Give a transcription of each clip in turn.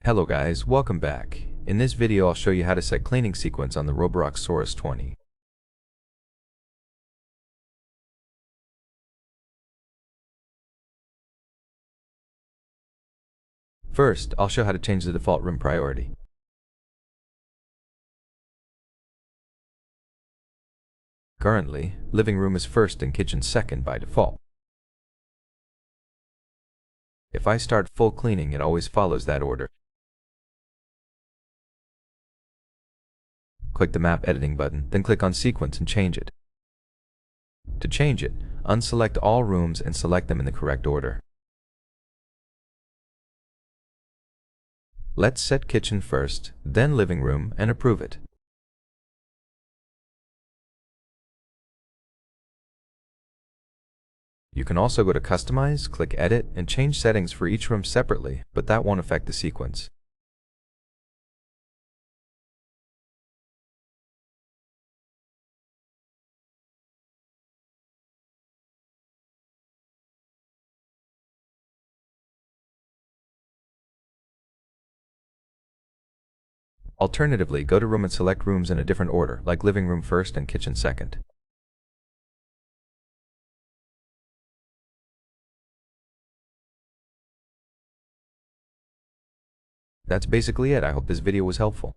Hello guys, welcome back. In this video I'll show you how to set cleaning sequence on the ROBOROCK Saros 20. First, I'll show how to change the default room priority. Currently, living room is first and kitchen second by default. If I start full cleaning, it always follows that order. Click the map editing button, then click on sequence and change it. To change it, unselect all rooms and select them in the correct order. Let's set kitchen first, then living room, and approve it. You can also go to Customize, click Edit, and change settings for each room separately, but that won't affect the sequence. Alternatively, go to room and select rooms in a different order, like living room first and kitchen second. That's basically it. I hope this video was helpful.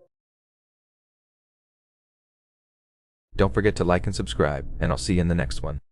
Don't forget to like and subscribe, and I'll see you in the next one.